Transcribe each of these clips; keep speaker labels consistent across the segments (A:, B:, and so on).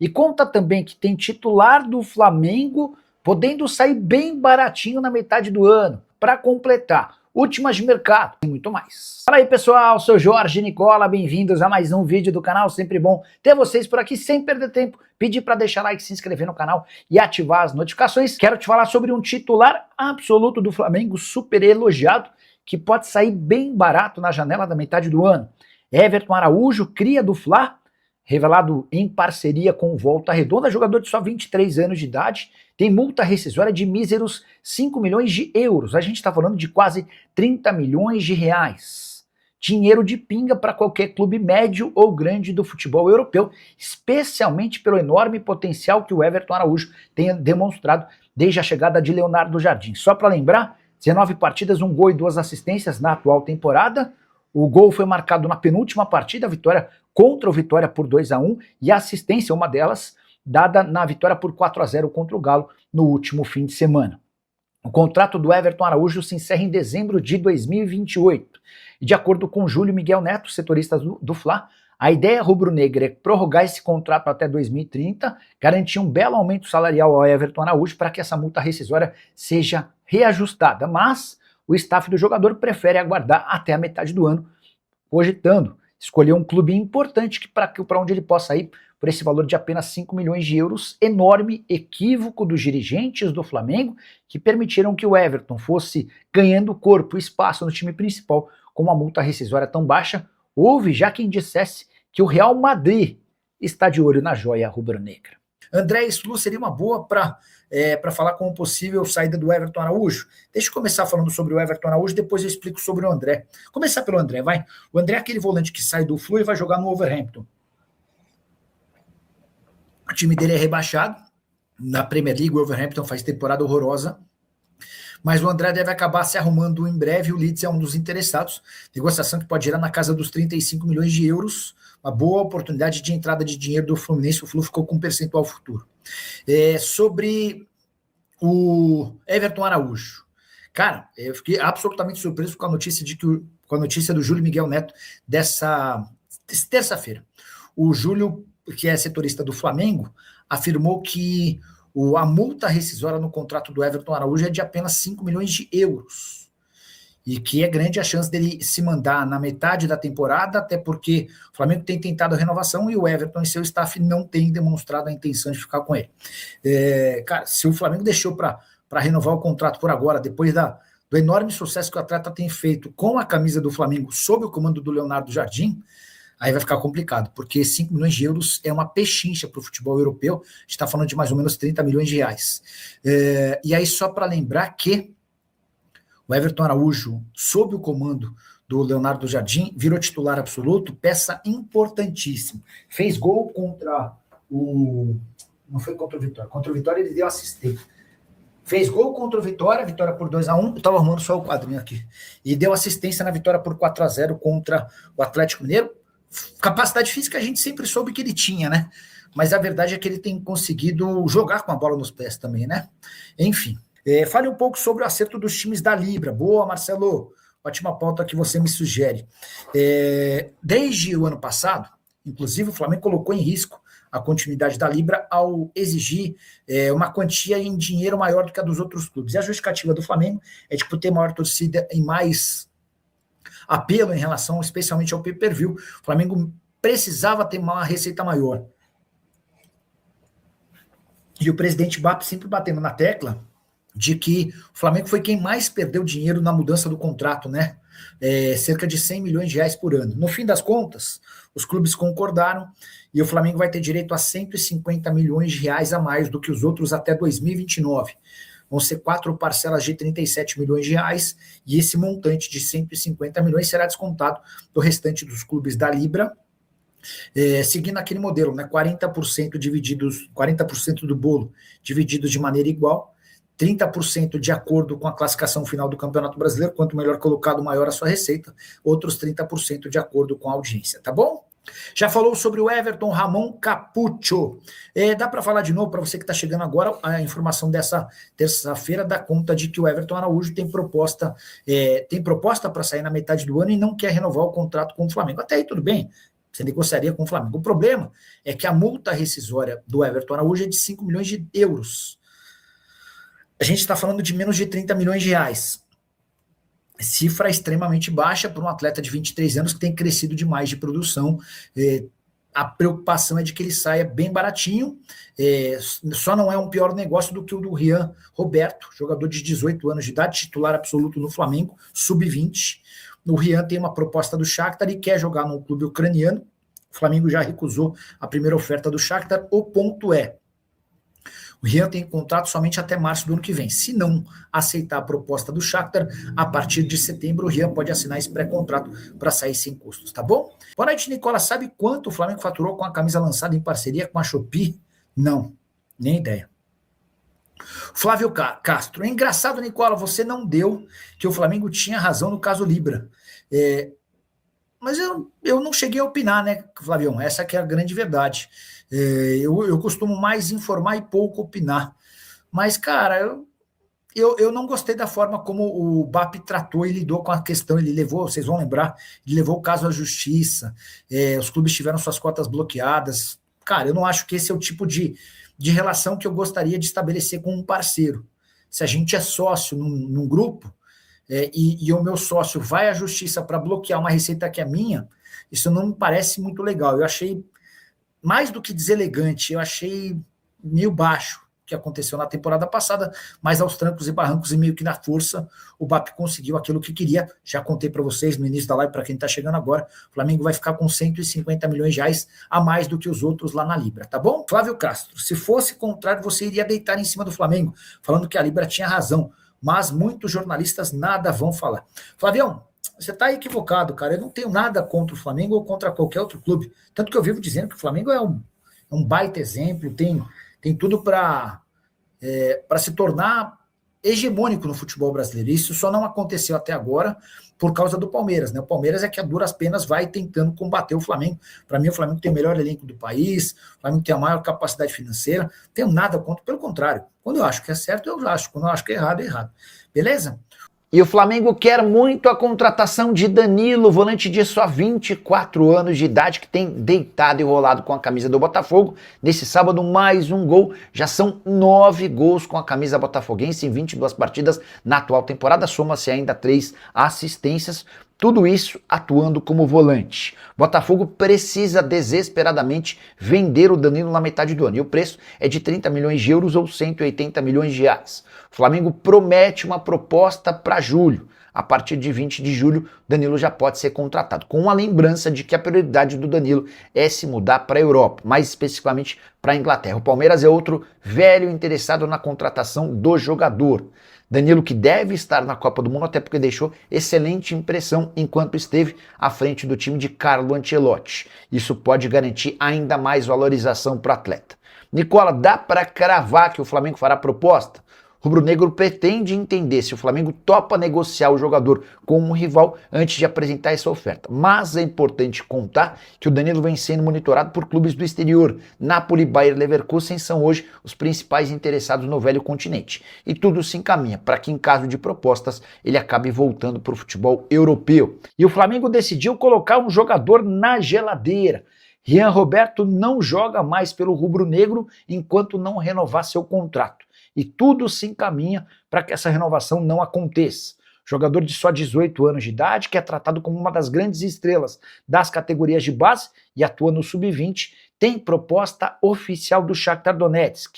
A: E conta também que tem titular do Flamengo podendo sair bem baratinho na metade do ano. Para completar, últimas de mercado e muito mais. Fala aí pessoal, sou Jorge Nicola, bem-vindos a mais um vídeo do canal, sempre bom ter vocês por aqui sem perder tempo. Pedir para deixar like, se inscrever no canal e ativar as notificações. Quero te falar sobre um titular absoluto do Flamengo, super elogiado, que pode sair bem barato na janela da metade do ano. Everton Araújo, cria do Fla, revelado em parceria com o Volta Redonda, jogador de só 23 anos de idade, tem multa rescisória de míseros 5 milhões de euros. A gente está falando de quase 30 milhões de reais. Dinheiro de pinga para qualquer clube médio ou grande do futebol europeu, especialmente pelo enorme potencial que o Everton Araújo tem demonstrado desde a chegada de Leonardo Jardim. Só para lembrar, 19 partidas, 1 gol e 2 assistências na atual temporada. O gol foi marcado na penúltima partida, a vitória contra o Vitória por 2-1, e a assistência, uma delas, dada na vitória por 4-0 contra o Galo no último fim de semana. O contrato do Everton Araújo se encerra em dezembro de 2028. E de acordo com Júlio Miguel Neto, setorista do Fla, a ideia rubro-negra é prorrogar esse contrato até 2030, garantir um belo aumento salarial ao Everton Araújo para que essa multa rescisória seja reajustada. Mas o staff do jogador prefere aguardar até a metade do ano, cogitando escolher um clube importante para onde ele possa ir por esse valor de apenas 5 milhões de euros, enorme equívoco dos dirigentes do Flamengo, que permitiram que o Everton fosse ganhando corpo e espaço no time principal com uma multa rescisória tão baixa. Houve já quem dissesse que o Real Madrid está de olho na joia rubro-negra. André, isso seria uma boa para falar com a possível saída do Everton Araújo? Deixa eu começar falando sobre o Everton Araújo, depois eu explico sobre o André. Começar pelo André, vai. O André é aquele volante que sai do Flu e vai jogar no Wolverhampton. O time dele é rebaixado. Na Premier League, o Wolverhampton faz temporada horrorosa. Mas o André deve acabar se arrumando em breve, e o Leeds é um dos interessados. Negociação que pode girar na casa dos 35 milhões de euros. Uma boa oportunidade de entrada de dinheiro do Fluminense. O Flu ficou com um percentual futuro. Sobre o Everton Araújo. Cara, eu fiquei absolutamente surpreso com a notícia do Júlio Miguel Neto dessa terça-feira. O Júlio, que é setorista do Flamengo, afirmou que a multa rescisória no contrato do Everton Araújo é de apenas 5 milhões de euros. E que é grande a chance dele se mandar na metade da temporada, até porque o Flamengo tem tentado a renovação e o Everton e seu staff não têm demonstrado a intenção de ficar com ele. Cara, se o Flamengo deixou para renovar o contrato por agora, depois do enorme sucesso que o atleta tem feito com a camisa do Flamengo sob o comando do Leonardo Jardim, aí vai ficar complicado, porque 5 milhões de euros é uma pechincha para o futebol europeu. A gente está falando de mais ou menos 30 milhões de reais. E aí, só para lembrar que o Everton Araújo, sob o comando do Leonardo Jardim, virou titular absoluto, peça importantíssima. Fez gol contra o... Não foi contra o Vitória. Contra o Vitória ele deu assistência. Fez gol contra o Vitória por 2-1, eu estava arrumando só o quadrinho aqui. E deu assistência na vitória por 4-0 contra o Atlético Mineiro. Capacidade física a gente sempre soube que ele tinha, né? Mas a verdade é que ele tem conseguido jogar com a bola nos pés também, né? Enfim, fale um pouco sobre o acerto dos times da Libra. Boa, Marcelo. Ótima pauta que você me sugere. Desde o ano passado, inclusive o Flamengo colocou em risco a continuidade da Libra ao exigir uma quantia em dinheiro maior do que a dos outros clubes. E a justificativa do Flamengo é de ter maior torcida e mais apelo em relação especialmente ao pay-per-view. O Flamengo precisava ter uma receita maior. E o presidente BAP sempre batendo na tecla de que o Flamengo foi quem mais perdeu dinheiro na mudança do contrato, né? Cerca de 100 milhões de reais por ano. No fim das contas, os clubes concordaram e o Flamengo vai ter direito a 150 milhões de reais a mais do que os outros até 2029. Vão ser 4 parcelas de 37 milhões de reais e esse montante de 150 milhões será descontado do restante dos clubes da Libra, seguindo aquele modelo, né? 40% divididos, 40% do bolo divididos de maneira igual, 30% de acordo com a classificação final do Campeonato Brasileiro, quanto melhor colocado, maior a sua receita, outros 30% de acordo com a audiência, tá bom? Já falou sobre o Everton Ramon Capuccio. Dá para falar de novo, para você que está chegando agora, a informação dessa terça-feira dá conta de que o Everton Araújo tem proposta para sair na metade do ano e não quer renovar o contrato com o Flamengo. Até aí tudo bem, Você negociaria com o Flamengo. O problema é que a multa rescisória do Everton Araújo é de 5 milhões de euros. A gente está falando de menos de 30 milhões de reais. Cifra extremamente baixa para um atleta de 23 anos que tem crescido demais de produção. A preocupação é de que ele saia bem baratinho, só não é um pior negócio do que o do Rian Roberto, jogador de 18 anos de idade, titular absoluto no Flamengo, sub-20. O Rian tem uma proposta do Shakhtar e quer jogar no clube ucraniano. O Flamengo já recusou a primeira oferta do Shakhtar. O ponto é, o Rian tem contrato somente até março do ano que vem. Se não aceitar a proposta do Shakhtar, a partir de setembro o Rian pode assinar esse pré-contrato para sair sem custos, tá bom? Boa noite, Nicola. Sabe quanto o Flamengo faturou com a camisa lançada em parceria com a Shopee? Não, nem ideia. Flávio Castro. É engraçado, Nicola, você não deu que o Flamengo tinha razão no caso Libra. Mas eu não cheguei a opinar, né, Flavião? Essa que é a grande verdade. Eu costumo mais informar e pouco opinar. Mas, cara, eu não gostei da forma como o BAP tratou e lidou com a questão. Ele levou, vocês vão lembrar, ele levou o caso à justiça, os clubes tiveram suas cotas bloqueadas. Cara, eu não acho que esse é o tipo de relação que eu gostaria de estabelecer com um parceiro. Se a gente é sócio num grupo, e o meu sócio vai à justiça para bloquear uma receita que é minha, isso não me parece muito legal. Eu achei, mais do que deselegante, eu achei meio baixo o que aconteceu na temporada passada, mas aos trancos e barrancos e meio que na força, o BAP conseguiu aquilo que queria. Já contei para vocês no início da live, para quem está chegando agora, o Flamengo vai ficar com 150 milhões de reais a mais do que os outros lá na Libra, tá bom? Flávio Castro, se fosse contrário, você iria deitar em cima do Flamengo, falando que a Libra tinha razão, mas muitos jornalistas nada vão falar. Flavião, você está equivocado, cara. Eu não tenho nada contra o Flamengo ou contra qualquer outro clube. Tanto que eu vivo dizendo que o Flamengo é um baita exemplo, tem tudo para se tornar hegemônico no futebol brasileiro. Isso só não aconteceu até agora por causa do Palmeiras, né? O Palmeiras é que a duras penas vai tentando combater o Flamengo. Para mim, o Flamengo tem o melhor elenco do país, o Flamengo tem a maior capacidade financeira, não tenho nada contra, pelo contrário. Quando eu acho que é certo, eu acho. Quando eu acho que é errado, é errado. Beleza?
B: E o Flamengo quer muito a contratação de Danilo, volante de só 24 anos de idade, que tem deitado e rolado com a camisa do Botafogo. Nesse sábado, mais um gol. Já são 9 gols com a camisa botafoguense em 22 partidas na atual temporada. Soma-se ainda 3 assistências. Tudo isso atuando como volante. Botafogo precisa desesperadamente vender o Danilo na metade do ano. E o preço é de 30 milhões de euros ou 180 milhões de reais. O Flamengo promete uma proposta para julho. A partir de 20 de julho, Danilo já pode ser contratado. Com a lembrança de que a prioridade do Danilo é se mudar para a Europa, mais especificamente para a Inglaterra. O Palmeiras é outro velho interessado na contratação do jogador. Danilo, que deve estar na Copa do Mundo, até porque deixou excelente impressão enquanto esteve à frente do time de Carlo Ancelotti. Isso pode garantir ainda mais valorização para o atleta. Nicola, dá para cravar que o Flamengo fará proposta? O rubro-negro pretende entender se o Flamengo topa negociar o jogador com um rival antes de apresentar essa oferta. Mas é importante contar que o Danilo vem sendo monitorado por clubes do exterior. Napoli, Bayer Leverkusen são hoje os principais interessados no velho continente. E tudo se encaminha para que, em caso de propostas, ele acabe voltando para o futebol europeu. E o Flamengo decidiu colocar um jogador na geladeira. Rian Roberto não joga mais pelo rubro-negro enquanto não renovar seu contrato. E tudo se encaminha para que essa renovação não aconteça. Jogador de só 18 anos de idade, que é tratado como uma das grandes estrelas das categorias de base e atua no sub-20, tem proposta oficial do Shakhtar Donetsk.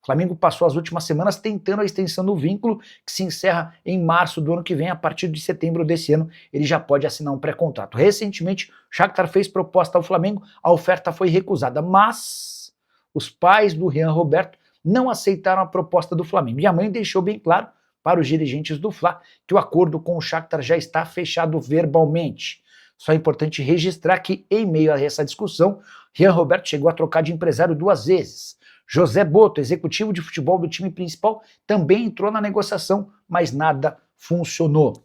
B: O Flamengo passou as últimas semanas tentando a extensão do vínculo, que se encerra em março do ano que vem. A partir de setembro desse ano, ele já pode assinar um pré-contrato. Recentemente, o Shakhtar fez proposta ao Flamengo, a oferta foi recusada, mas os pais do Rian Roberto não aceitaram a proposta do Flamengo. E a mãe deixou bem claro para os dirigentes do Fla que o acordo com o Shakhtar já está fechado verbalmente. Só é importante registrar que, em meio a essa discussão, Rian Roberto chegou a trocar de empresário 2 vezes. José Boto, executivo de futebol do time principal, também entrou na negociação, mas nada funcionou.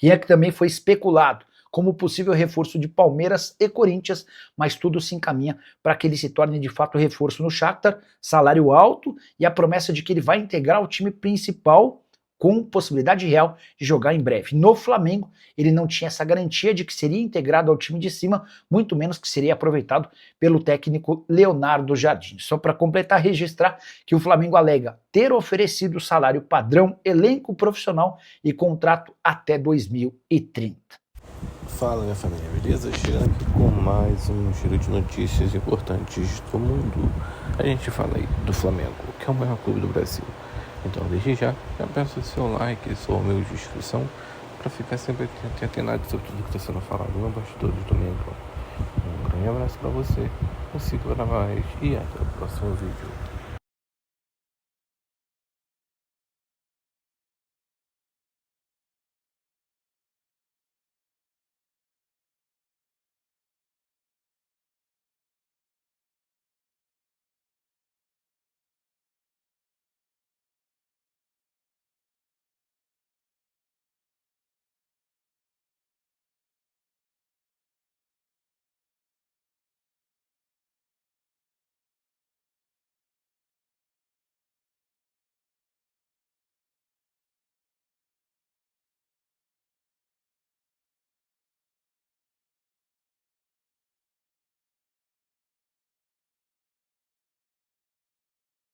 B: Rian, que também foi especulado como possível reforço de Palmeiras e Corinthians, mas tudo se encaminha para que ele se torne de fato reforço no Shakhtar, salário alto e a promessa de que ele vai integrar o time principal com possibilidade real de jogar em breve. No Flamengo, ele não tinha essa garantia de que seria integrado ao time de cima, muito menos que seria aproveitado pelo técnico Leonardo Jardim. Só para completar, registrar que o Flamengo alega ter oferecido salário padrão, elenco profissional e contrato até 2030.
C: Fala, minha família, beleza? Chegando aqui com mais um giro de notícias importantes do mundo. A gente fala aí do Flamengo, que é o maior clube do Brasil. Então, desde já peço o seu like, sua humilde inscrição, para ficar sempre antenado sobre tudo que está sendo falado no Bastidores do Mengão. Um grande abraço para você, não siga para mais e até o próximo vídeo.